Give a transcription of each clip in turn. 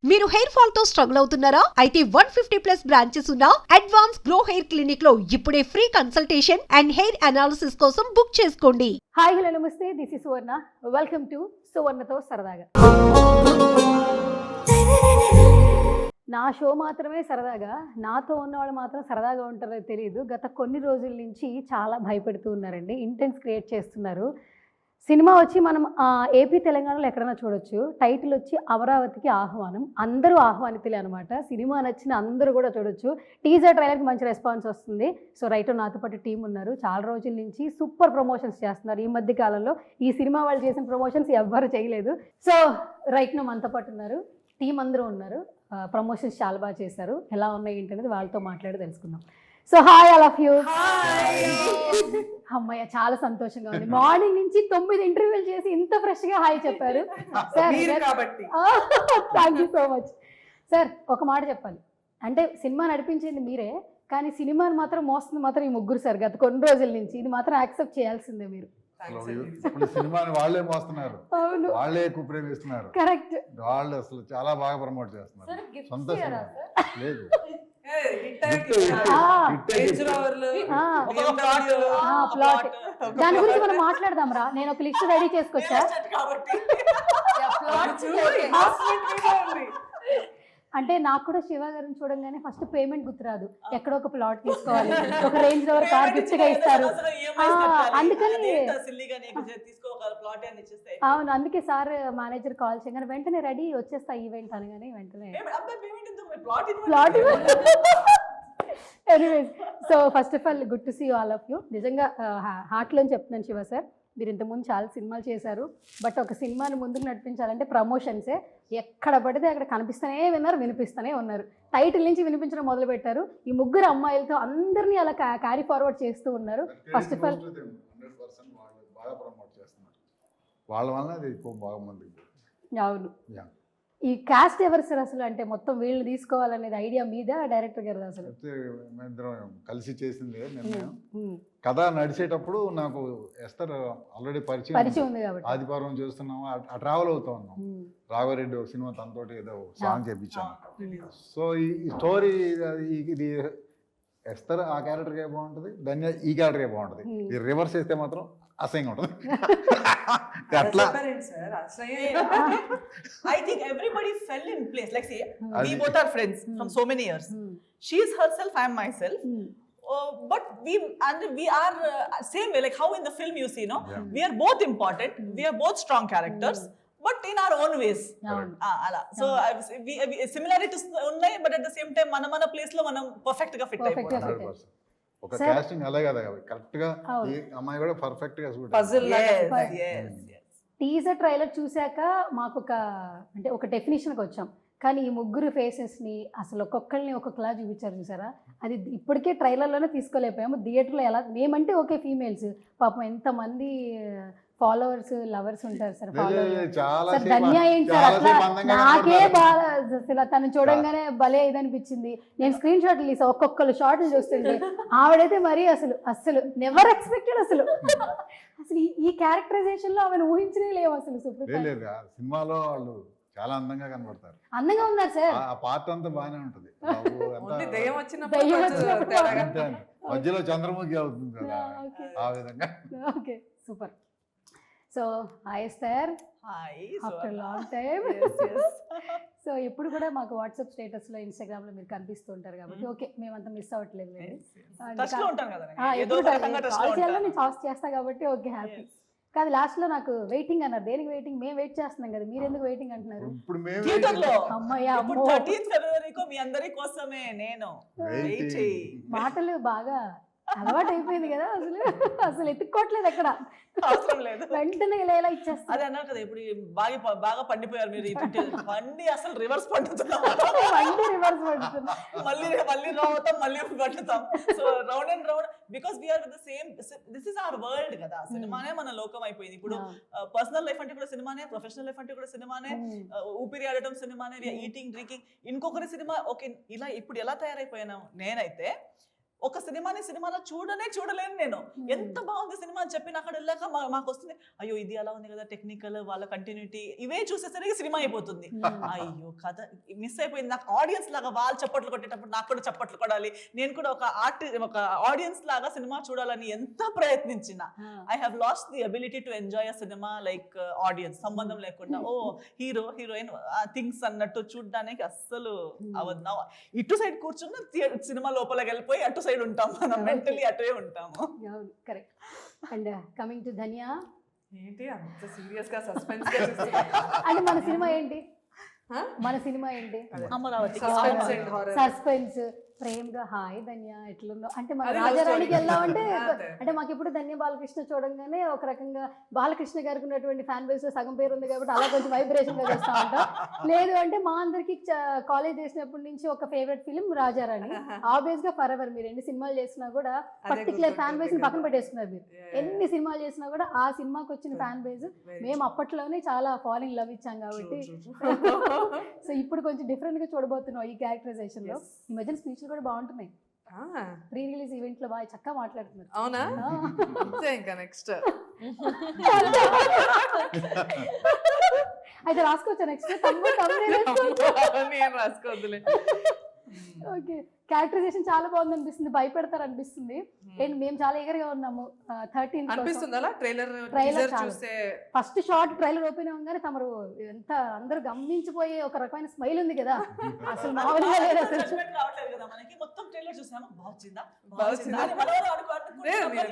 మీరు hair fall తో struggle అవుతున్నారా? అయితే 150+ బ్రాంచెస్ ఉన్న అడ్వాన్స్ గ్రో హెయిర్ క్లినిక్ లో ఇప్పుడే free consultation and hair analysis కోసం బుక్ చేసుకోండి. హాయ్ హలో నమస్తే, this is Suvarna. Welcome to సువర్ణతో సరదాగా. నా షో మాత్రమే సరదాగా, నాతో ఉన్నవాళ్ళు మాత్రం సరదాగా ఉంటారో తెలియదు. గత కొన్ని రోజుల నుంచి చాలా భయపెడుతూ ఉన్నారండి, ఇంటెన్స్ క్రియేట్ చేస్తున్నారు. సినిమా వచ్చి మనం ఏపీ తెలంగాణలో ఎక్కడైనా చూడొచ్చు. టైటిల్ వచ్చి అమరావతికి ఆహ్వానం. అందరూ ఆహ్వానితులే అనమాట. సినిమా నచ్చిన అందరూ కూడా చూడొచ్చు. టీజర్ ట్రైలర్కి మంచి రెస్పాన్స్ వస్తుంది. సో రైట్ నాతో పాటు టీం ఉన్నారు. చాలా రోజుల నుంచి సూపర్ ప్రమోషన్స్ చేస్తున్నారు. ఈ మధ్య కాలంలో ఈ సినిమా వాళ్ళు చేసిన ప్రమోషన్స్ ఎవ్వరు చేయలేదు. సో రైట్ మనతో పాటు ఉన్నారు, టీం అందరూ ఉన్నారు. ప్రమోషన్స్ చాలా బాగా చేశారు. ఎలా ఉన్నాయి ఏంటి అనేది వాళ్ళతో మాట్లాడి తెలుసుకుందాం. So hi all of you. అమ్మయ్య, చాలా సంతోషంగా ఉంది. మార్నింగ్ నుంచి 9 ఇంటర్వ్యూలు చేసి ఇంత ఫ్రెష్ గా హాయ్ చెప్పారు sir. Thank you so much sir. ఒక మాట చెప్పాలి అంటే, సినిమా నడిపించింది మీరే, కానీ సినిమాని మాత్రం మోస్తుంది మాత్రం ఈ ముగ్గురు సార్. గత కొన్ని రోజుల నుంచి ఇది మాత్రం యాక్సెప్ట్ చేయాల్సిందే మీరు. ఇప్పుడు సినిమాని వాళ్ళే మోస్తున్నారు, అవును, వాళ్ళే ఎక్కువ ప్రేమిస్తున్నారు. కరెక్ట్, వాళ్ళు అసలు చాలా బాగా ప్రమోట్ చేస్తున్నారు. సొంత సినిమా లేదు, ప్లాట్ దాని గురించి మనం మాట్లాడదాం రా. నేను ఒక లిస్ట్ రెడీ చేసుకొచ్చా. అంటే నాకు కూడా శివ గారిని చూడంగానే ఫస్ట్ పేమెంట్ గుర్తురాదు. ఎక్కడో ఒక ప్లాట్ తీసుకోవాలి, ఒక రేంజ్ రోవర్ కార్ గిఫ్ట్ గా ఇస్తారు. అందుకని అవును, అందుకే సార్ మేనేజర్ కాల్ చేయగానే వెంటనే రెడీ వచ్చేస్తా ఈవెంట్ అనగానే వెంటనే plot. Anyways, so first of all good to see all of you. నిజంగా హార్ట్లోని చెప్తున్నాను శివ సార్, మీరు ఇంతకుముందు చాలా సినిమాలు చేశారు. బట్ ఒక సినిమాని ముందుకు నడిపించాలంటే ప్రమోషన్సే. ఎక్కడ పడితే అక్కడ కనిపిస్తూనే వినిపిస్తూనే ఉన్నారు. టైటిల్ నుంచి వినిపించడం మొదలు పెట్టారు. ఈ ముగ్గురు అమ్మాయిలతో అందరినీ అలా క్యారీ ఫార్వర్డ్ చేస్తూ ఉన్నారు. ఫస్ట్ ఆఫ్ ఆల్ బాగా ప్రమోట్ చేస్తున్నారు. వాళ్ళ వల్ల అది ఎక్కువ బాగా మంది. అవును, ఈ కాస్ట్ ఎవరు సార్ అసలు? అంటే మొత్తం వీళ్ళు తీసుకోవాలనేది ఐడియా మీద డైరెక్టర్ గారు అసలు? మేమిద్దరం కలిసి చేసింది నిర్ణయం. కథ నడిచేటప్పుడు నాకు ఎస్తర్ ఆల్రెడీ పరిచయం ఉంది కాబట్టి ఆదివారం చూస్తున్నాము, ఆ ట్రావెల్ అవుతా ఉన్నాం. రాఘవరెడ్డి ఒక సినిమా తనతోటి ఏదో సాంగ్ చేయించాను. సో ఈ స్టోరీ ఇది ఎస్తర్ ఆ క్యారెక్టర్కే బాగుంటుంది, ధన్య ఈ క్యారెక్టర్కే బాగుంటుంది. ఇది రివర్స్ చేస్తే మాత్రం అసహ్యంగా ఉంటుంది. అట్లా I think everybody fell in place. Like say, we both are friends from so many years. She is herself, I am myself. But we are same way. Like how in the film you see, no, we are both important. We are both strong characters. But in our own ways. So similarities unnai, but at the same time mana place lo manam perfect ga fit అయిపోతాం. ఒక casting అలాగే correct గా ఈ అమ్మాయి కూడా perfect గా suit. Teaser trailer చూశాక మాకు ఒక డెఫినేషన్కి వచ్చాం. కానీ ఈ ముగ్గురు ఫేసెస్ని అసలు ఒక్కొక్కరిని ఒక్కొక్కలా చూపించారు చూసారా. అది ఇప్పటికే ట్రైలర్లోనే తీసుకోలేకపోయాము. థియేటర్లో ఎలా మేమంటే ఓకే, ఫీమేల్స్ పాపం ఎంతమంది ఫాలోవర్స్ లవర్స్ ఉంటారు సార్. సార్ ధన్య ఏంటి సార్ అట్లా? నాకే బాగా అసలు తను చూడంగానే భలే ఇదనిపించింది. నేను స్క్రీన్ షాట్లు తీసా, ఒక్కొక్కరు షాట్లు చూస్తుంటే ఆవిడైతే మరీ అసలు నెవర్ ఎక్స్పెక్టెడ్. అసలు ఈ క్యారెక్టరైజేషన్ లో ఆమెను ఊహించనే లేవు అసలు. సినిమాలో వాళ్ళు చాలా అందంగా కనబడతారు. అందంగా ఉన్నారు సార్. ఆ పార్ట్ అంతా బాగానే ఉంటుంది. మధ్యలో చంద్రముఖి అవుతుంది కదా, ఆ విధంగా. Okay, super. So hi sir, after long time. So ఎప్పుడు కూడా మాకు వాట్సాప్ స్టేటస్ లో ఇన్స్టాగ్రామ్ లో మీరు కనిపిస్తూ ఉంటారు కాబట్టి ఓకే, మేమంతా మిస్ అవ్వట్లేదు. నేను పాస్ చేస్తా కాబట్టి ఓకే, హ్యాపీ. కాదు లాస్ట్ లో నాకు వెయిటింగ్ అన్నారు. దేనికి వెయిటింగ్? మేము వెయిట్ చేస్తున్నాం కదా, మీరు ఎందుకు వెయిటింగ్ అంటున్నారు? మాటలు బాగా అలవాటు అయిపోయింది కదా, అసలు ఎత్తుక్కోవట్లేదు ఎక్కడ, అవసరం లేదు, వెంటనే ఇలా ఇచ్చేస్తా. అదే అన్నారు కదా, ఇప్పుడు బాగా పండిపోయారు మీరు. పండి అసలు రివర్స్ పండుతున్నాం, మళ్ళీ రావుతాం, మళ్ళీ పండుతాం. So round and round, because we are with the same, this is our world కదా. సినిమానే మన లోకం అయిపోయింది. ఇప్పుడు పర్సనల్ లైఫ్ అంటే కూడా సినిమానే, ప్రొఫెషనల్ లైఫ్ అంటే కూడా సినిమానే, ఊపిరి ఆడటం సినిమానే, ఈటింగ్ డ్రింకింగ్ ఇంకొకరి సినిమా. ఓకే, ఇలా ఇప్పుడు ఎలా తయారైపోయాను నేనైతే, ఒక సినిమాలో చూడలేను నేను. ఎంత బాగుంది సినిమా అని చెప్పి అక్కడ వెళ్ళాక మాకు వస్తుంది, అయ్యో ఇది అలా ఉంది కదా, టెక్నికల్ వాళ్ళ కంటిన్యూటీ ఇవే చూసేసరికి సినిమా అయిపోతుంది. అయ్యో కథ మిస్ అయిపోయింది. నాకు ఆడియన్స్ లాగా వాళ్ళు చప్పట్లు కొట్టేటప్పుడు నాకు కూడా చప్పట్లు కొడాలి, నేను కూడా ఒక ఆడియన్స్ లాగా సినిమా చూడాలని ఎంత ప్రయత్నించిన, I have lost the ability to enjoy a cinema like audience, సంబంధం లేకుండా ఓ హీరో హీరోయిన్ థింగ్స్ అన్నట్టు చూడడానికి అస్సలు అవద్దు. ఇటు సైడ్ కూర్చున్న సినిమా లోపలికి వెళ్ళిపోయి అటు సైడ్ ఉంటాం, మనం మెంటలీ అటువే ఉంటాము. కరెక్ట్. అండ్ కమింగ్ టు ధన్య, ఏంటి అంత సీరియస్ గా సస్పెన్స్ గా అంటే మన సినిమా ఏంటి? అమరావతి సస్పెన్స్ ప్రేమగా హాయ్ ధన్య ఎట్లున్నావు అంటే మన రాజారాణికి వెళ్దామంటే అంటే మాకు ఇప్పుడు ధన్య బాలకృష్ణ చూడంగానే ఒక రకంగా బాలకృష్ణ గారికి ఉన్నటువంటి ఫ్యాన్ బేస్ లో సగం పేరు ఉంది కాబట్టి అలా కొంచెం వైబ్రేషన్ గా చేస్తా ఉంటాం. లేదు అంటే మా అందరికి కాలేజ్ చేసినప్పటి నుంచి ఒక ఫేవరెట్ ఫిలిం రాజారాణి. ఆబ్వియస్ గా ఫర్ ఎవర్ మీరు ఎన్ని సినిమాలు చేసినా కూడా పర్టికులర్ ఫ్యాన్ బేస్ ని పక్కన పెట్టేసుకున్నారు. మీరు ఎన్ని సినిమాలు చేసినా కూడా ఆ సినిమాకి వచ్చిన ఫ్యాన్ బేస్ మేము అప్పట్లోనే చాలా ఫాలోయింగ్ లవ్ ఇచ్చాం కాబట్టి సో ఇప్పుడు కొంచెం డిఫరెంట్ గా చూడబోతున్నాం ఈ క్యారెక్టరైజేషన్ లో. ఈ మధ్యన స్పీచ్ కూడా బాగుంటున్నాయి, ప్రీ రిలీజ్ ఈవెంట్ లో బాగా చక్కగా మాట్లాడుతున్నారు. అవునా? ఇంకా నెక్స్ట్ అయితే రాసుకోవచ్చా నెక్స్ట్? నేను రాసుకోవద్దులే. ఓకే, క్యారెక్టరైజేషన్ చాలా బాగుంది అనిపిస్తుంది, భయపెడతారు అనిపిస్తుంది. అండ్ మేము చాలా eager గా ఉన్నాము 13th అనిపిస్తుంది అలా ట్రైలర్ చూస్తే. ఫస్ట్ షార్ట్ ట్రైలర్ ఓపెన్ అవ్వగానే తమరు ఎంత అందరూ గమనించిపోయే ఒక రకమైన స్మైల్ ఉంది కదా, అసలు మామూలుగా లేదు అసలు. రావట్లేదు కదా మనకి, మొత్తం ట్రైలర్ చూసాము బాగుందా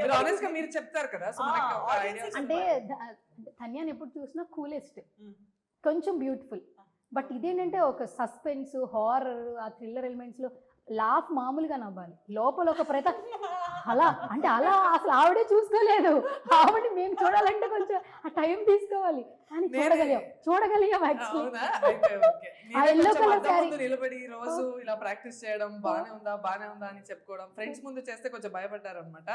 మీరు ఆనెస్ట్ గా మీరు చెప్తారు కదా, సో మనకి ఒక ఐడియా. అంటే ధన్యాన్ని ఎప్పుడు చూసినా కూలెస్ట్, కొంచెం బ్యూటిఫుల్. బట్ ఇదేంటంటే ఒక సస్పెన్స్ హారర్ ఆ థ్రిల్లర్ ఎలిమెంట్స్ లో లాఫ్ మామూలుగా నవ్వాలి, లోపల ఒక అలా అంటే అలా అసలు ఆవిడే చూసుకోలేదు. ఆవిడ మేము చూడాలంటే కొంచెం ఆ టైం తీసుకోవాలి, కానీ చూడగలిగాం యాక్చువల్లీ. నిలబడి రోజు ఇలా ప్రాక్టీస్ చేయడం బానే ఉందా అని చెప్పుకోవడం, ఫ్రెండ్స్ ముందు చేస్తే కొంచెం భయపడ్డారు అనమాట.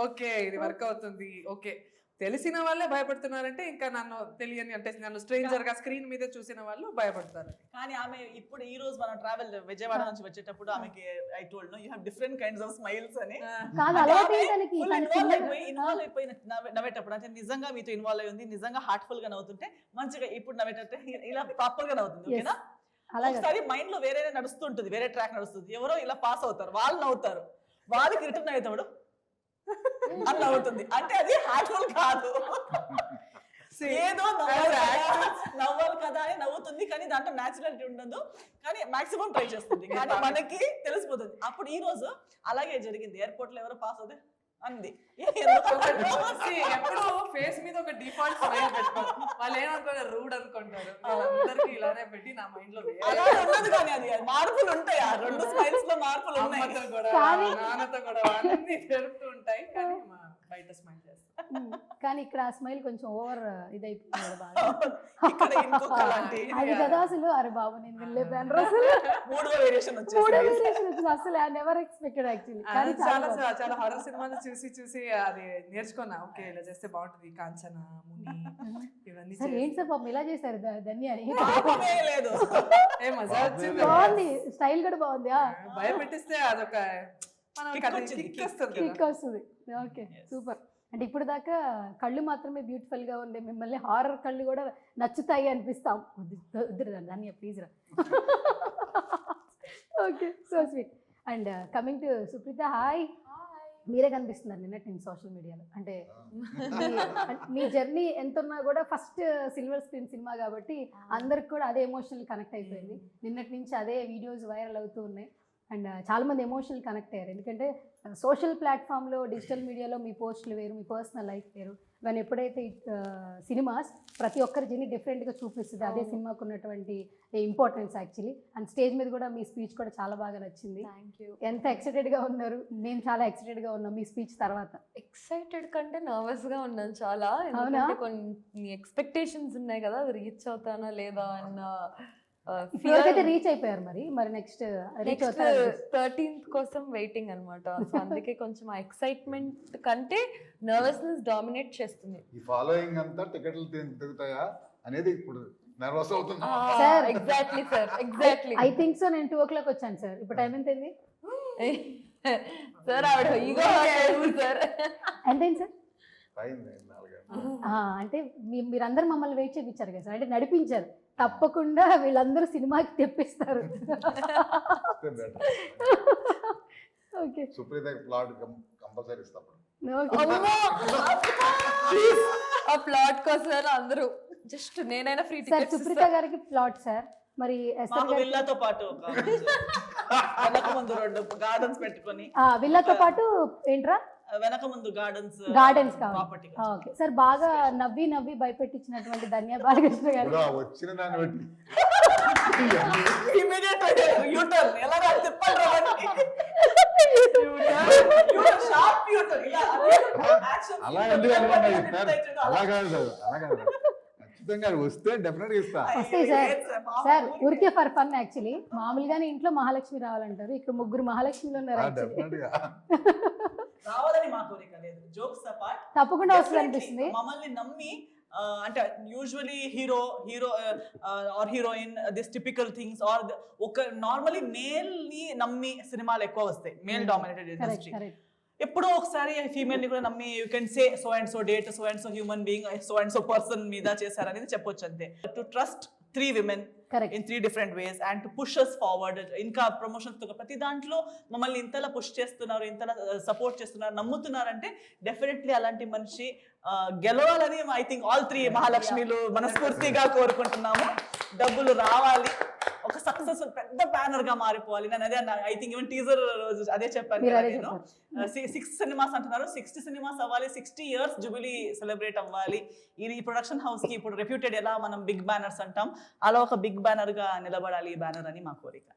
ఓకే ఇది వర్క్ అవుతుంది, ఓకే తెలిసిన వాళ్ళే భయపడుతున్నారంటే ఇంకా నన్ను తెలియని అంటే నన్ను స్ట్రేంజర్ గా స్క్రీన్ మీద చూసిన వాళ్ళు భయపడతారు. కానీ ఆమె ఇప్పుడు ఈ రోజు మనం ట్రావెల్ విజయవాడ నుంచి వచ్చేటప్పుడు ఆమెకి I told no you have different kinds of smiles అని. ఇన్వాల్వ్ అయిపోయి నవ్వేటప్పుడు అంటే నిజంగా మీతో ఇన్వాల్వ్ అయి ఉంది, నిజంగా హార్ట్ఫుల్ గా నవ్వుతుంటే మంచిగా ఇప్పుడు నవ్వేటట్టే ఇలా ప్రాపర్ గా నవ్వుతుంది. ఓకేనా? ఒకసారి మైండ్ లో వేరే నడుస్తుంటుంది, వేరే ట్రాక్ నడుస్తుంది, ఎవరో ఇలా పాస్ అవుతారు, వాళ్ళు నవ్వుతారు, వాళ్ళకి రిటర్న్ అవుతాడు అని నవ్వుతుంది, అంటే అది హార్ట్ఫుల్ కాదు, ఏదో నవ్వాలి కదా అని నవ్వుతుంది, కానీ దాంట్లో న్యాచురాలిటీ ఉండదు, కానీ మాక్సిమం ట్రై చేస్తుంది, కానీ మనకి తెలిసిపోతుంది. అప్పుడు ఈ రోజు అలాగే జరిగింది, ఎయిర్పోర్ట్ లో ఎవరో పాస్ అవుతే అంది, ఎప్పుడు ఫేస్ మీద ఒక డిఫాల్ట్ స్మైల్ పెట్టుకోవాలి, వాళ్ళు ఏమనుకుంటారు రూడ్ అనుకుంటారు, అందరికి ఇలానే పెట్టి నా మైండ్ లో అలా ఉండదు, కానీ అది మార్పులు ఉంటాయి, ఆ రెండు స్మైల్స్ లో మార్పులు ఉన్నాయి, నాన్నతో కూడా అన్ని జరుగుతూ ఉంటాయి, కానీ బయట స్మైల్ చేస్తాం. కానీ ఇక్కడ ఆ స్మైల్ కొంచెం ఓవర్ ఇదైపోతుంది బాగా. అది కదా అసలు అరే బాబు నేను వెళ్ళిపోయాను అసలు మూడో వేరియేషన్ వచ్చింది, అసలు ఐ నెవర్ ఎక్స్పెక్టెడ్ యాక్చువల్లీ. చాలా హారర్ సినిమాలు చూసి అది నేర్చుకున్నా, ఓకే ఇలా చేస్తే బాగుంటుంది, కాంచన ముని ఇవన్నీ. సార్ ఏంటి సార్ పాపం ఇలా చేశారు ధన్య, లేదు మజా వచ్చింది, బాగుంది స్టైల్ కూడా బాగుంది, భయపెట్టిస్తే అదొక కిక్ వస్తుంది. Okay super. అంటే ఇప్పుడు దాకా కళ్ళు మాత్రమే బ్యూటిఫుల్ గా ఉండే మిమ్మల్ని హారర్ కళ్ళు కూడా నచ్చుతాయి అనిపిస్తాం. వద్దు ధన్య ప్లీజ్ రా. Okay so sweet. And coming to Supreetha, hi. మీరే కనిపిస్తున్నారు నిన్నటి నేను సోషల్ మీడియాలో, అంటే మీ జర్నీ ఎంత ఉన్నా కూడా ఫస్ట్ సిల్వర్ స్క్రీన్ సినిమా కాబట్టి అందరికి కూడా అదే ఎమోషనల్ కనెక్ట్ అయిపోయింది. నిన్నటి నుంచి అదే వీడియోస్ వైరల్ అవుతూ ఉన్నాయి అండ్ చాలామంది ఎమోషనల్ కనెక్ట్ అయ్యారు. ఎందుకంటే సోషల్ ప్లాట్ఫామ్లో డిజిటల్ మీడియాలో మీ పోస్టులు వేరు, మీ పర్సనల్ లైఫ్ వేరు. కానీ ఎప్పుడైతే సినిమాస్ ప్రతి ఒక్కరి జర్నీ డిఫరెంట్గా చూపిస్తుంది, అదే సినిమాకు ఉన్నటువంటి ఇంపార్టెన్స్ యాక్చువల్లీ. అండ్ స్టేజ్ మీద కూడా మీ స్పీచ్ కూడా చాలా బాగా నచ్చింది. ఎంత ఎక్సైటెడ్గా ఉన్నారు? మేము చాలా ఎక్సైటెడ్గా ఉన్నాం మీ స్పీచ్ తర్వాత. ఎక్సైటెడ్ కంటే నర్వస్గా ఉన్నాను చాలా, ఎందుకంటే కొన్ని ఎక్స్పెక్టేషన్స్ ఉన్నాయి కదా, అది రీచ్ అవుతానా లేదా అన్న. ఇప్పటివరకైతే రీచ్ అయిపోయారు, మరి నెక్స్ట్ 13th కోసం వెయిటింగ్ అనమాట. సో అందుకే కొంచెం ఆ ఎక్సైట్మెంట్ కంటే నర్వస్నెస్ డామినేట్ చేస్తుంది. ఈ ఫాలోయింగ్ అంతా టికెట్లు తిరుగుతాయా అనేది ఇప్పుడు నర్వస్ అవుతున్నా. Exactly sir, exactly. I think so. నేను 2 o'clock వచ్చాను సార్, ఇప్పుడు టైం ఎంత అయింది? సార్ ఆవిడ ఈగో సార్. ఎంతైంది సార్? అయింది 4 అంటే మీరందరూ మమ్మల్ని వెయిట్ చేయించారు కదా సార్, అంటే నడిపించారు. తప్పకుండా వీళ్ళందరూ సినిమాకి తెప్పిస్తారు. ఓకే సుప్రీత ప్లాట్ కంపల్సరీ ఇస్తాం. ఆ ప్లాట్ కోసం అందరూ జస్ట్ నేనైనా ఫ్రీ సార్ టికెట్స్ సుప్రీత గారికి ప్లాట్ సార్, మరి ఎస్తర్ మాకు గారికి విల్లాతో పాటు ఒక వెనక ముందు 2 గార్డెన్స్ పెట్టుకొని, విల్లాతో పాటు ఏంట్రా వెనక ముందు గార్డెన్స్ కావాలి. ప్రాపర్టీ. ఓకే సార్, బాగా నవ్వి భయపెట్టించినటువంటి ధన్య బాలకృష్ణ గారు. వచ్చిన దాన్ని బట్టి ఇమిడియట్ యూటర్న్ ఎలా తిప్పాలి షార్ప్ యూటర్న్ ఇలా అలా ఎందుకు అనుకున్నా సార్? అలా కాదు ఖచ్చితంగా వస్తే డెఫినెట్ గా ఇస్తా. వస్తాయి సార్ ఊరికే ఫర్ ఫన్ యాక్చువల్లీ. మామూలుగానే ఇంట్లో మహాలక్ష్మి రావాలంటారు, ఇక్కడ 3 మహాలక్ష్మిలు ఉన్నారు యాక్చువల్లీ. డెఫినెట్ గా రావాలని మా కోరిక లేదు, జోక్స్ అపార్ట్ తప్పకుండా వస్తుంది అనిపిస్తుంది. మమ్మల్ని నమ్మి అంటే usually hero or heroine this typical things are ఒక నార్మలీ మేల్ ని నమ్మి సినిమాలు ఎక్కువ వస్తాయి, మేల్ డామినేటెడ్ ఇండస్ట్రీ. ఎప్పుడో ఒకసారి ఫీమేల్ ని కూడా నమ్మి you can say so and so date, so and so human being, so and so person మీద చేశారనేది చెప్పొచ్చు అంతే. To trust 3 women in 3 different ways and to push us forward. ఇంకా ప్రమోషన్స్ తో ప్రతి దాంట్లో మమ్మల్ని ఇంతలా పుష్ చేస్తున్నారు, ఇంతలా సపోర్ట్ చేస్తున్నారు, నమ్ముతున్నారంటే డెఫినెట్లీ అలాంటి మనిషి గెలవాలని ఐ థింక్ ఆల్ 3 మహాలక్ష్మిలు మనస్ఫూర్తిగా కోరుకుంటున్నాము. డబ్బులు రావాలి, ఒక సక్సెస్ఫుల్ పెద్ద బ్యానర్ గా మారిపోవాలి. నేను అదే ఐ థింక్ ఈవెన్ టీజర్ రోజు అదే చెప్పాను. నేను 6 సినిమాస్ అంటున్నారు, 60 సినిమాస్ అవ్వాలి, 60 years జూబిలీ సెలబ్రేట్ అవ్వాలి. ఈ ప్రొడక్షన్ హౌస్ కి ఇప్పుడు రెప్యూటెడ్ ఎలా మనం బిగ్ బ్యానర్స్ అంటాం, అలా ఒక బిగ్ బ్యానర్ గా నిలబడాలి ఈ బ్యానర్ అని మా కోరిక.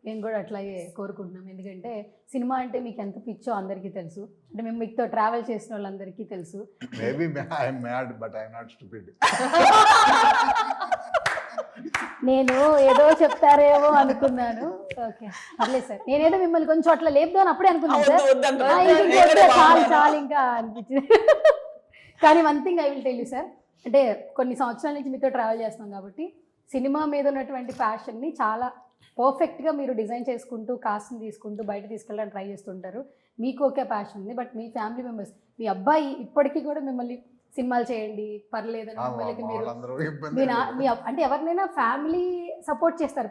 మేము కూడా అట్లాగే కోరుకుంటున్నాం. ఎందుకంటే సినిమా అంటే మీకు ఎంత పిచ్చో అందరికీ తెలుసు, అంటే మేము మీతో ట్రావెల్ చేసిన వాళ్ళందరికీ తెలుసు. Maybe I'm mad but I'm not stupid. నేను ఏదో చెప్తారేమో అనుకున్నాను. ఓకే పర్లేదు సార్, నేనేదో మిమ్మల్ని కొంచెం అట్లా లేపుదాం అప్పుడే అనుకున్నాను సార్. చాలు ఇంకా అనిపించింది. కానీ 1 thing I will tell you sir, అంటే కొన్ని సంవత్సరాల నుంచి మీతో ట్రావెల్ చేస్తున్నాం కాబట్టి సినిమా మీద ఉన్నటువంటి ప్యాషన్ని చాలా పర్ఫెక్ట్గా మీరు డిజైన్ చేసుకుంటూ కాస్ట్ని తీసుకుంటూ బయట తీసుకెళ్ళడానికి ట్రై చేస్తుంటారు. మీకు ఓకే ప్యాషన్ ఉంది, బట్ మీ ఫ్యామిలీ మెంబర్స్, మీ అబ్బాయి ఇప్పటికీ కూడా మిమ్మల్ని సినిమాలు చేయండి పర్లేదని మిమ్మల్ని మీరు అంటే ఎవరినైనా ఫ్యామిలీ సపోర్ట్ చేస్తారు.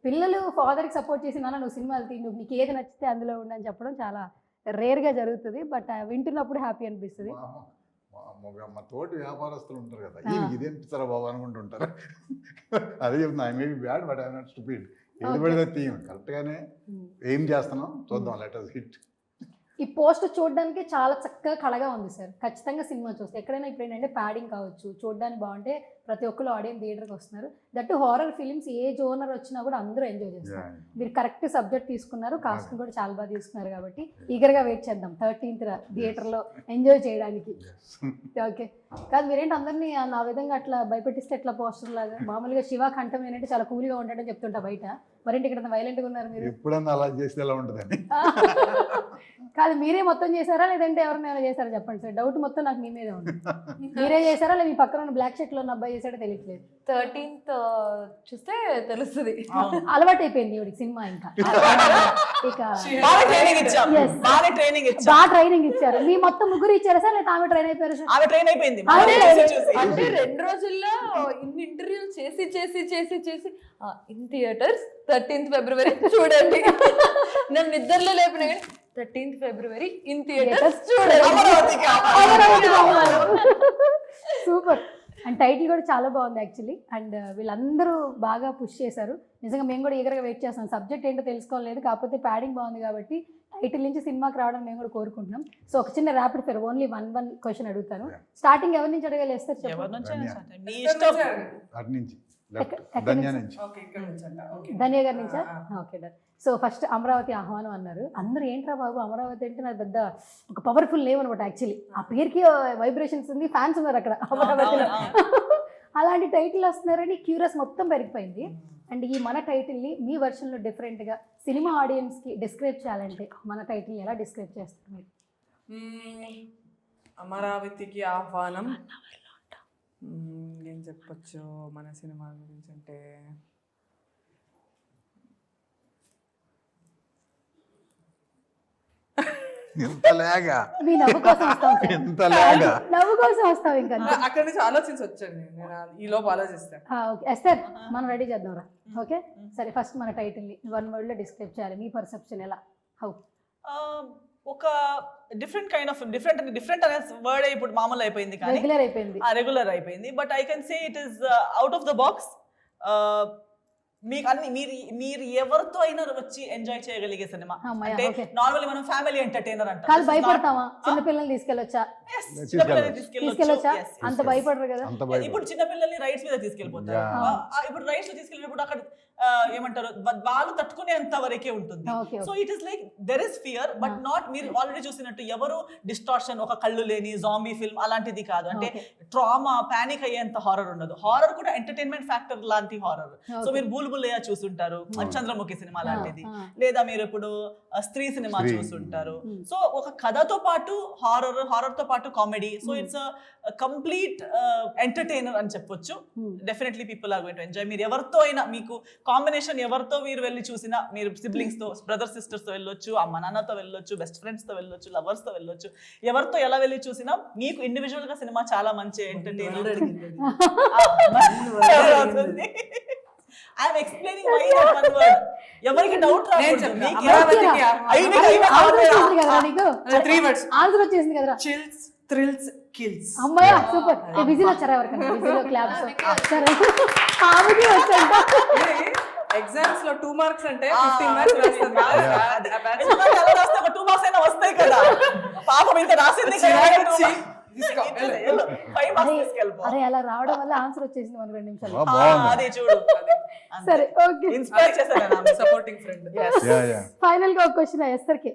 పిల్లలు ఫాదర్కి సపోర్ట్ చేసి నాన్న నువ్వు సినిమాలు నువ్వు నీకు ఏది నచ్చితే అందులో ఉండని చెప్పడం చాలా రేర్గా జరుగుతుంది. బట్ వింటున్నప్పుడు హ్యాపీ అనిపిస్తుంది. మా తోటి వ్యాపారస్తులు ఉంటారు కదా, ఇదేంటారా బాబు అనుకుంటుంటారు. అదే చెప్తున్నా, I may be bad but I'm not stupid. ఏది పడితే థీమ్ కరెక్ట్గానే ఏం చేస్తున్నాం చూద్దాం, లెట్ us హిట్. ఈ పోస్ట్ చూడడానికి చాలా చక్కగా కళగా ఉంది సార్. ఖచ్చితంగా సినిమా చూస్తే ఎక్కడైనా ఇప్పుడు ఏంటంటే ప్యాడింగ్ కావచ్చు, చూడడానికి బాగుంటే ప్రతి ఒక్కరు ఆడియన్స్ థియేటర్కి వస్తున్నారు. That horror films A genre వచ్చినా కూడా అందరూ ఎంజాయ్ చేస్తారు. మీరు కరెక్ట్ సబ్జెక్ట్ తీసుకున్నారు, కాస్ట్ కూడా చాలా బాగా తీసుకున్నారు. కాబట్టి ఈగర్గా వెయిట్ చేద్దాం 13th థియేటర్లో ఎంజాయ్ చేయడానికి. ఓకే కాదు మీరేంటి అందరినీ నా విధంగా అట్లా భయపెట్టిస్తే ఎట్లా పోస్టర్ లాగా? మామూలుగా శివ కంఠం ఏంటంటే చాలా కూల్గా ఉంటాడని చెప్తుంటా బయట, మరేంటి ఇక్కడ వైలెంట్గా ఉన్నారు మీరు? ఎప్పుడన్నా అలా చేస్తే ఎలా ఉంటుందని. కాదు మీరే మొత్తం చేశారా లేదంటే ఎవరైనా చేశారా చెప్పండి సార్. డౌట్ మొత్తం నాకు మీ మీదే ఉంది. మీరే చేశారా లేదా మీ పక్కన ఉన్న బ్లాక్ షర్ట్ లో ఉన్న అబ్బాయి చేశాడో తెలియట్లేదు. 13th చూస్తే తెలుస్తుంది. అలవాటు అయిపోయింది ఇవిడికి సినిమా. ఇంకా ఇక బాగా ట్రైనింగ్ ఇచ్చారు. మీ మొత్తం ముగ్గురు ఇచ్చారా సార్ లేదా ఆమె ట్రైన్ అయిపోయారు సార్? ఆమె ట్రైన్ అయిపోయింది. అంటే 2 రోజుల్లో ఇన్ని ఇంటర్వ్యూలు చేసి చేసి చేసి చేసి ఇన్ థియేటర్స్ 13th February చూడండి. నన్ను నిద్రలో లేపిన కానీ 13th February ఇన్ థియేటర్స్ చూడండి. సూపర్. అండ్ టైటిల్ కూడా చాలా బాగుంది యాక్చువల్లీ. అండ్ వీళ్ళందరూ బాగా పుష్ చేశారు. నిజంగా మేము కూడా ఈగర్గా వెయిట్ చేస్తాం. సబ్జెక్ట్ ఏంటో తెలుసుకోలేదు, కాకపోతే ప్యాడింగ్ బాగుంది కాబట్టి టైటిల్ నుంచి సినిమాకి రావడం మేము కూడా కోరుకుంటున్నాం. సో ఒక చిన్న ర్యాపిడ్ ఫైర్ ఓన్లీ 1 క్వశ్చన్ అడుగుతాను. స్టార్టింగ్ ఎవరి నుంచి అడగాలి? ఎస్తారు ధన్య గారి నుంచా? Okay done. So first Amaravati ఆహ్వానం అన్నారు. అందరూ ఏంట్రా బాబు అమరావతి అంటే నాకు పెద్ద ఒక పవర్ఫుల్ నేమ్ అనమాట. యాక్చువల్లీ ఆ పేరుకి వైబ్రేషన్స్ ఉంది, ఫ్యాన్స్ ఉన్నారు అక్కడ అమరావతిలో. అలాంటి టైటిల్ వస్తున్నారని క్యూరియస్ మొత్తం పెరిగిపోయింది. అండ్ ఈ మన టైటిల్ని మీ వర్షన్లో డిఫరెంట్గా సినిమా ఆడియన్స్కి డిస్క్రైబ్ చేయాలంటే మన టైటిల్ని ఎలా డిస్క్రైబ్ చేస్తారు మీరు? అమరావతికి ఆహ్వానం. ఏం చెప్పచ్చు మన సినిమా గురించి అంటే ఇంత లేగా మీ నవ్వు కోసం వస్తాం సార్. ఇంత లేగా నవ్వు కోసం వస్తాం ఇంకా. అక్కడి నుంచి ఆలోచించి వచ్చాను నేను ఈ లోపు ఆలోచిస్తాను. ఓకే ఎస్తర్ మనం రెడీ చేద్దాం రా. ఓకే సరే ఫస్ట్ మన టైటిల్ని 1 word లో డిస్క్రైబ్ చేయాలి. మీ పర్సెప్షన్ ఎలా? హౌ? ఒక డిఫరెంట్ అనే వర్డ్ ఇప్పుడు మామూలు అయిపోయింది కానీ రెగ్యులర్ అయిపోయింది. రెగ్యులర్ అయిపోయింది. But I can say it is out of the box. మీకు అన్ని మీరు ఎవరితో అయినా వచ్చి ఎంజాయ్ చేయగలిగే సినిమా. అమ్మయ్య, అంటే okay. నార్మల్లీ మనం ఫ్యామిలీ ఎంటర్టైనర్ అంటాం. కాదు భయపడతామా? చిన్నపిల్లల్ని తీసుకెళ్ళొచ్చా? తీసుకెళ్ళొచ్చా? అంత భయపడరు కదా. అంత భయం. ఇప్పుడు చిన్నపిల్లల్ని రైడ్స్ మీద తీసుకెళ్ళిపోతారు. ఇప్పుడు రైడ్స్ లో తీసుకెళ్ళినప్పుడు అక్కడ ఏమంటారు వాళ్ళు తట్టుకునేంత వరకే ఉంటుంది. So it is like there is fear but not మీరు ఆల్రెడీ చూసినట్టు ఎవరు డిస్టార్షన్ ఒక కళ్ళు లేని జాంబీ ఫిల్మ్ అలాంటిది కాదు. అంటే ట్రామా పానిక్ అయ్యేంత హారర్ ఉండదు. హారర్ కూడా ఎంటర్టైన్మెంట్ ఫ్యాక్టర్ లాంటి హారర్. సో మీరు బుల్బులయ్య చూసుంటారు, చంద్రముఖి సినిమా లాంటిది, లేదా మీరు ఇప్పుడు స్త్రీ సినిమా చూసుంటారు. సో ఒక కథతో పాటు హారర్ తో పాటు comedy. So it's complete entertainer అని చెప్పొచ్చు. Definitely people are going to enjoy. మీరు ఎవరితో అయినా మీకు కాంబినేషన్ ఎవరితో మీరు వెళ్ళి చూసినా, మీరు సిబ్లింగ్స్ తో బ్రదర్ సిస్టర్స్ తో వెళ్ళొచ్చు, అమ్మ నాన్నతో వెళ్ళొచ్చు, బెస్ట్ ఫ్రెండ్స్ తో వెళ్ళొచ్చు, లవర్స్ తో వెళ్ళొచ్చు, ఎవరితో ఎలా వెళ్ళి చూసినా మీకు ఇండివిజువల్ గా సినిమా చాలా మంచి ఎంటర్టైనర్ అవుతుంది. I'm explaining why that one word. ఎవరికి డౌట్ రాకూడదు. మీకు త్రీ వర్డ్స్ ఆన్సర్ వచ్చేసింది కదరా. Chills, thrills, kills. అమ్మాయ సూపర్. విజిల్ వచ్చారా ఎవరికన్నా? విజిల్ క్లాప్స్ సరే. ఆమెకి వచ్చంట. ఎగ్జామ్స్ లో 2 మార్క్స్ అంటే 15 మార్క్స్ రాస్తాను. 2 మార్క్స్ అయినా వస్తాయి కదా. పాపం ఇంత రాసింది అరే అలా రావడం వల్ల ఆన్సర్ వచ్చేసింది మనకు 2 నిమిషాలు. అదే చూడు. సరే ఓకే. ఇన్స్పైర్ చేశాను సపోర్టింగ్ ఫ్రెండ్. ఫైనల్ గా ఒక క్వశ్చన్ ఎస్తర్కి.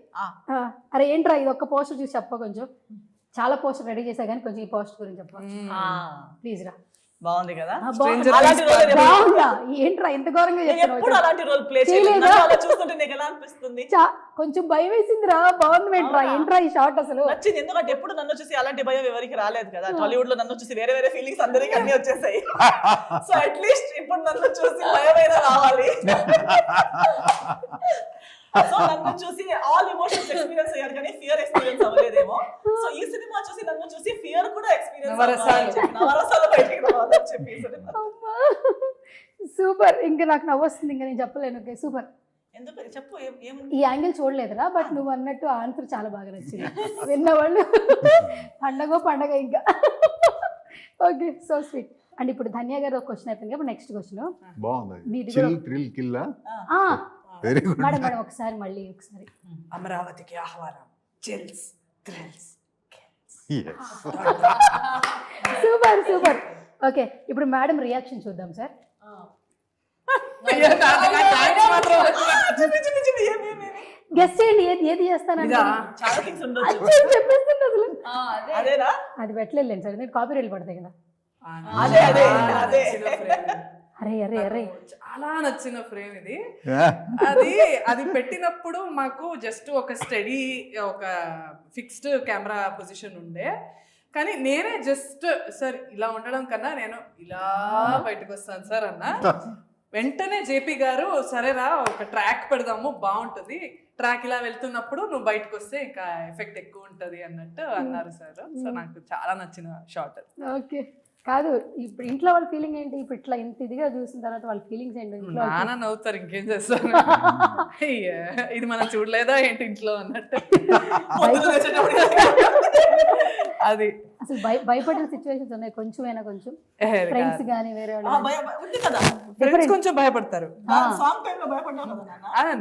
అరే ఏంట్రా ఇది ఒక్క పోస్టర్ చూసి చెప్ప. కొంచెం చాలా పోస్టర్ రెడీ చేశా కానీ కొంచెం ఈ పోస్టర్ గురించి చెప్ప ప్లీజ్ రా. బాగుంది కదా. బాగుందా? ఏంట్రా ఇంత ఘోరంగా ఎప్పుడు అలాంటి రోల్ ప్లే చేయలేదు. అలా చూస్తుంటే నీకు ఎలా అనిపిస్తుంది? కొంచెం భయం వేసిందిరా. బాగుంది ఏంట్రా ఈ షాట్ అసలు నచ్చింది. ఎందుకంటే ఎప్పుడు నన్ను చూసి అలాంటి భయం ఎవరికి రాలేదు కదా. టాలీవుడ్ లో నన్ను చూసి వేరే వేరే ఫీలింగ్స్ అందరికి అన్ని వచ్చేసాయి. సో అట్లీస్ట్ ఇప్పుడు నన్ను చూసి భయమైనా రావాలి. సో నన్ను చూసి ఆల్ ఎమోషన్స్ ఎక్స్పీరియన్స్ అయ్యారు కానీ ఫియర్ ఎక్స్పీరియన్స్ అవ్వలేదేమో. సో ఈ సినిమా చూసి నన్ను చూసి ఫియర్ కూడా ఎక్స్పీరియన్స్ నవరసాలు బయటికి రావాలని చెప్పి సూపర్. ఇంకా నాకు నవ్వొస్తుంది. ఇంకా నేను చెప్పలేను. Okay super. ఎందుకు చెప్పు. ఈ యాంగిల్ చూడలేదురా బట్ నువ్వు అన్నట్టు ఆన్సర్ చాలా బాగా నచ్చింది. విన్నవాళ్ళు పండగ ఇంకా. Okay so sweet. అండ్ ఇప్పుడు ధన్య గారు ఒక క్వశ్చన్ అయిపోయింది. ఇప్పుడు నెక్స్ట్ క్వశ్చన్ బాగుంది. మేడం ఒకసారి మళ్ళీ ఒకసారి. అమరావతికి ఆహ్వానం. Chills, thrills, super super. Okay ఇప్పుడు మేడం రియాక్షన్ చూద్దాం సార్. గెస్ట్ చేయండి ఏది చేస్తానండి. చెప్పేస్తుంది అసలు. అది పెట్టలేదు సార్. నేను కాపీ రైల్ పడతాయి కదా. అరే అరే అరే చాలా నచ్చిన ఫ్రేమ్ ఇది. అది పెట్టినప్పుడు మాకు జస్ట్ ఒక స్టడీ ఒక ఫిక్స్డ్ కెమెరా పొజిషన్ ఉండే. కానీ నేనే జస్ట్ సార్ ఇలా ఉండడం కన్నా నేను ఇలా బయటకు వస్తాను సార్ అన్న. వెంటనే జేపీ గారు సరేరా ఒక ట్రాక్ పెడదాము బాగుంటుంది, ట్రాక్ ఇలా వెళ్తున్నప్పుడు నువ్వు బయటకు వస్తే ఇంకా ఎఫెక్ట్ ఎక్కువ ఉంటుంది అన్నట్టు అన్నారు సార్. సో నాకు చాలా నచ్చిన షాట్. ఓకే కాదు ఇప్పుడు ఇంట్లో వాళ్ళ ఫీలింగ్ ఏంటి? ఇప్పుడు ఇట్లా ఇంత ఇదిగా చూసిన తర్వాత వాళ్ళ ఫీలింగ్స్ ఏంటి? నాన్న నవ్వుతారు ఇంకేం చేస్తారు. ఇది మనం చూడలేదా ఏంటి ఇంట్లో అన్నట్టు. అది అసలు భయపడిన సిచ్యువేషన్స్ ఉన్నాయి కొంచెమైనా? కొంచెం ఫ్రెండ్స్ గానీ వేరే వాళ్ళు ఫ్రెండ్స్ కొంచెం భయపడతారు.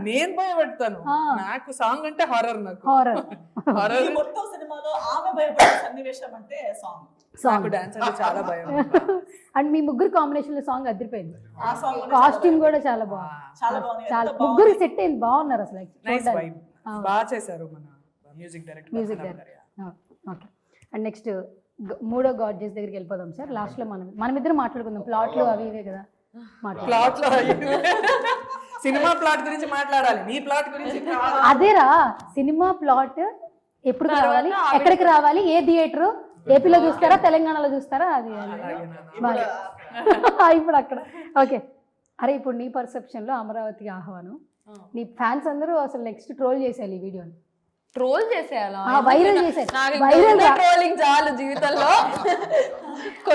నేను భయపడతాను. నాకు సాంగ్ అంటే హారర్. నాకు హారర్ మొత్తం సినిమాలో ఆమె భయపడే సన్నివేశం అంటే సాంగ్. నాకు డాన్స్ అంటే చాలా భయం. అండ్ మీ ముగ్గురు కాంబినేషన్ లో సాంగ్ అదిరిపోయింది. కాస్ట్యూమ్ కూడా చాలా బాగుంది. చాలా ముగ్గురు సెట్ అయింది. బాగున్నారు అసలు. Nice vibe. బాగా చేశారు మన music director. Okay and next 3వ గాడ్జెస్ దగ్గరికి వెళ్ళిపోదాం సార్. లాస్ట్ లో మనమిద్దరం మాట్లాడుకుందాం. ప్లాట్లు అవి ఇవే కదా. ప్లాట్ లో సినిమా ప్లాట్ గురించి మాట్లాడాలి. నీ ప్లాట్ గురించి అదేరా. సినిమా ప్లాట్ ఎప్పుడు రావాలి, ఎక్కడికి రావాలి, ఏ థియేటర్, ఏపీలో చూస్తారా తెలంగాణలో చూస్తారా? అది ఇప్పుడు అక్కడ. ఓకే అరే ఇప్పుడు నీ పర్సెప్షన్ లో అమరావతికి ఆహ్వానం, నీ ఫ్యాన్స్ అందరూ అసలు నెక్స్ట్ ట్రోల్ చేసేయాలి ఈ వీడియోని. ట్రోల్ చేసేయాలా వైరల్ చేసేది వైరల్ ట్రోలింగ్ చాలు జీవితంలో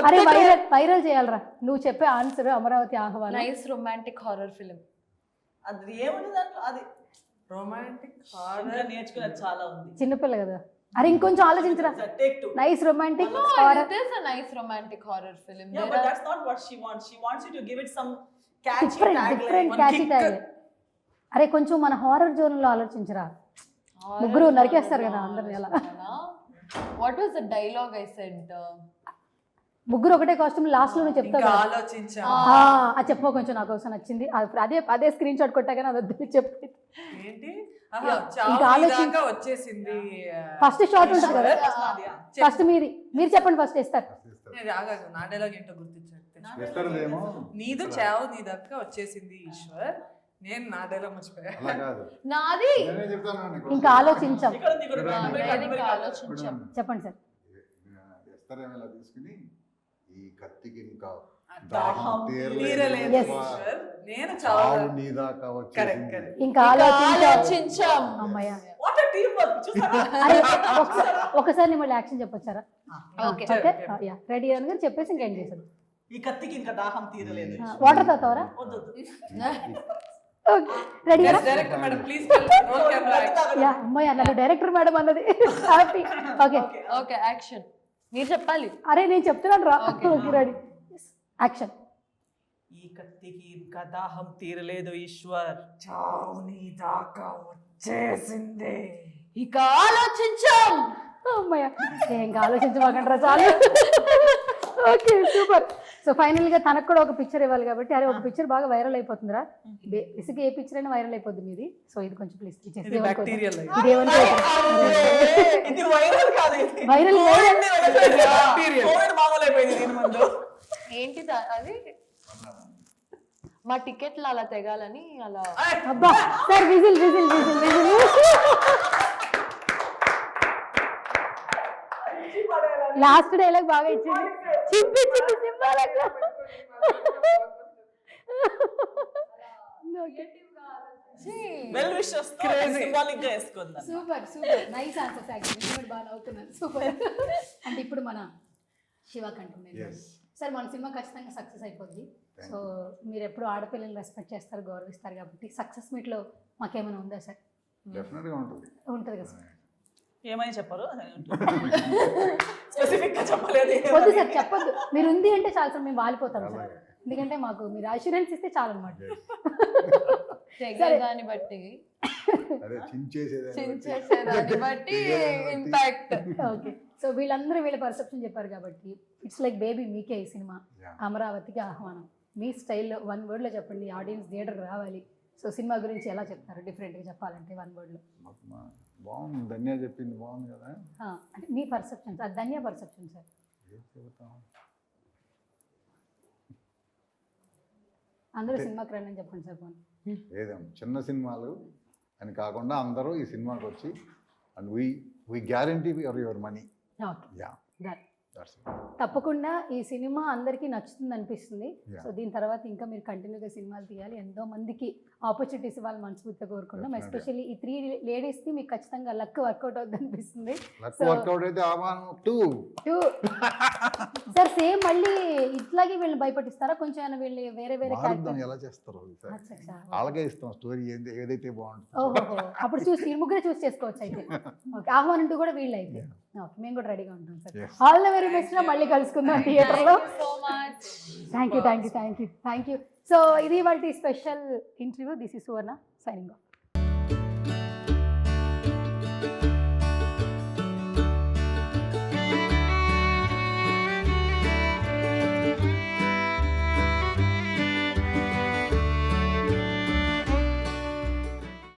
అరే వైరల్ చేయాలరా నువ్వు చెప్పే ఆన్సర్ అమరావతి ఆహ్వానం నైస్ రొమాంటిక్ హారర్ ఫిలిం అది ఏముంది దాంట్లో అది రొమాంటిక్ ఇంకా నేర్చుకునేది చాలా ఉంది. చిన్నపిల్ల కదా అరే ఇంకొంచెం ఆలోచించరా Take two. Nice romantic it is a nice romantic horror film. Yeah, but that's not what she wants. She wants you to give it some catchy different tagline. Catchy tag అరే కొంచెం మన హారర్ జోన్ లో ఆలోచించరా ముగ్గురు నరికేస్తారు కదా అందరిని అలా What was the dialogue I said? ముగ్గురు ఒకటే కాస్ట్యూమ్ లాస్ట్ లో నువ్వు చెప్తావు ఇంకా కదా. ఆలోచించా అది చెప్పు కొంచెం నాకు కోసం నచ్చింది అదే స్క్రీన్ షాట్ కొట్టా కానీ అది చెప్పు ఏంటి ఇంకా చావు ఆలోచించ- దాకా వచ్చేసింది ఫస్ట్ షాట్ ఉంటుంది కదా Yeah. ఫస్ట్ మీరు చెప్పండి ఫస్ట్ ఇస్తారు నేను ఆగాను నా డైలాగ్ ఏంటో గుర్తించండి ఇస్తారదేమో నీదు చావు నీ దాకా వచ్చేసింది ఈశ్వర్ నేను నా డైలాగ్ మర్చిపోయా అలా కాదు నాది నేనే చెప్తాను నీకు. ఇంకా ఆలోచించాం ఇక్కడ ఉంది, ఇక్కడ ఉంది. వేదిక ఆలోచించాం. చెప్పండి సార్ ఇస్తారేమో ఇలా తీసుకుని ఈ కత్తికి ఇంకా దాహం దాహం తీరలేదు తీరలేదు ఈశ్వర్. నేను చావు చావు నీ దాకా కరెక్ట్ వచ్చేసింది. కరెక్ట్ ఇంకా ఆలోచించాం ఆలోచించాం. అమ్మయ్య What a teamwork. చూసారా? అరే ఒకసారి మళ్ళీ యాక్షన్ చెప్పొచ్చారా Okay. ఓకే యా రెడీ అని గారు చెప్పేసి ఇంకా ఏం చేశారు ఈ కత్తికి ఇంకా దాహం తీరలేదు. వాటర్ తాతావరా వద్దు. Ready director madam please roll camera yeah అమ్మయ్య నన్ను డైరెక్టర్ మేడం అన్నది హ్యాపీ ఓకే ఓకే యాక్షన్ మీరు చెప్పాలి. అరే నేను చెప్తున్నాను రా ఓకే రెడీ యాక్షన్ ఈ కత్తికి ఇంకా దాహం తీరలేదు ఈశ్వర్. చావు నీ దాకా వచ్చేసింది ఇక ఆలోచించాం. అమ్మయ్య ఇంకా ఆలోచించమాకండి రా చాలు ఓకే సూపర్ సో ఫైనల్ గా తనకు కూడా ఒక పిక్చర్ ఇవ్వాలి కాబట్టి అరే ఒక పిక్చర్ బాగా వైరల్ అయిపోతుందిరా బేసిక్ ఏ పిక్చర్ అయినా వైరల్ అయిపోద్ది మీది సో ఇది కొంచెం ప్లీజ్ ఇది బ్యాక్టీరియల్ ఇది వైరల్ కాదు, ఇది వైరల్ వైరల్ కోవిడ్ మామూలు అయిపోయింది దీని ముందు. ఏంటి అది మా టికెట్లు అలా తెగాలని అలా అబ్బా sir whistle whistle whistle whistle last dialogue బాగా ఇచ్చింది చింపి చింపి చింపాలక్క వెల్ విషెస్ సింబాలిక్ గా వేసుకుందాం. Super super nice answers actually బాగా నవ్వుతున్నాను సూపర్ అంటే ఇప్పుడు మన శివ కంటున్నాను Yes. సార్ మన సినిమా ఖచ్చితంగా సక్సెస్ అయిపోద్ది సో మీరు ఎప్పుడు ఆడపిల్లల్ని రెస్పెక్ట్ చేస్తారు గౌరవిస్తారు కాబట్టి సక్సెస్ మీట్లో మాకేమైనా ఉందా సార్ డెఫినెట్ గా ఉంటుంది. ఉంటుంది కదా సార్ ఏమని చెప్పరు స్పెసిఫిక్ గా చెప్పలేదు. వద్దు సార్ చెప్పొద్దు మీరు ఉంది అంటే చాలు సార్ మేము వాలిపోతాం సార్ ఎందుకంటే మాకు మీరు అష్యూరెన్స్ ఇస్తే చాలు అనమాట తెగేదాన్ని బట్టి అదే చించేసేది చించేసేదాన్ని బట్టి ఇంపాక్ట్. ఓకే సో వీళ్ళందరూ వీళ్ళ పర్సెప్షన్ చెప్పారు కాబట్టి ఇట్స్ లైక్ బేబీ మీకే ఈ సినిమా Yeah. అమరావతికి ఆహ్వానం మీ స్టైల్లో 1 wordలో చెప్పండి ఆడియన్స్ థియేటర్కి రావాలి సో సినిమా గురించి ఎలా చెప్తారు డిఫరెంట్గా చెప్పాలంటే 1 wordలో బాగుంది ధన్య చెప్పింది బాగుంది కదా అంటే మీ పర్సెప్షన్ అది ధన్య పర్సెప్షన్ సార్ ఏం చెబుతాం అందరూ సినిమాకి రండి అని చెప్పండి సార్ పోనీ ఏదేం చిన్న సినిమాలు అని కాకుండా అందరూ ఈ సినిమాకి వచ్చి and we guarantee your money. Okay yeah done that's తప్పకుండా ఈ సినిమా అందరికీ నచ్చుతుంది అనిపిస్తుంది Yeah. సో దీని తర్వాత ఇంకా మీరు కంటిన్యూగా సినిమాలు తీయాలి ఎంతో మందికి ఆపర్చునిటీస్ ఇవ్వాలి మనస్ఫూర్తిగా కోరుకున్నాం Definitely. ఎస్పెషల్లీ ఈ 3 లేడీస్కి మీకు ఖచ్చితంగా లక్ వర్కౌట్ అవుతుంది అనిపిస్తుంది లక్ వర్కౌట్ అయితే ఆహ్వానం టూ సార్ సేమ్ మళ్ళీ ఇట్లాగే వీళ్ళని భయపట్టిస్తారా కొంచెం ఏమైనా వీళ్ళు వేరే వేరే మారుద్దాం క్యారెక్టర్ ఎలా చేస్తారు వాళ్ళకే ఇస్తాం స్టోరీ ఏదైతే బాగుంటుంది. ఓహో అప్పుడు చూసి ముగ్గురే చూస్ చేసుకోవచ్చు అయితే ఓకే ఆహ్వానం 2 కూడా వీళ్ళు అయితే ఓకే మేము కూడా రెడీగా ఉంటాం sir Yes. All the very best మళ్ళీ కలుసుకుందాం థియేటర్లో so much. Thank you so ఇది వాటి special interview this is Suvarna signing off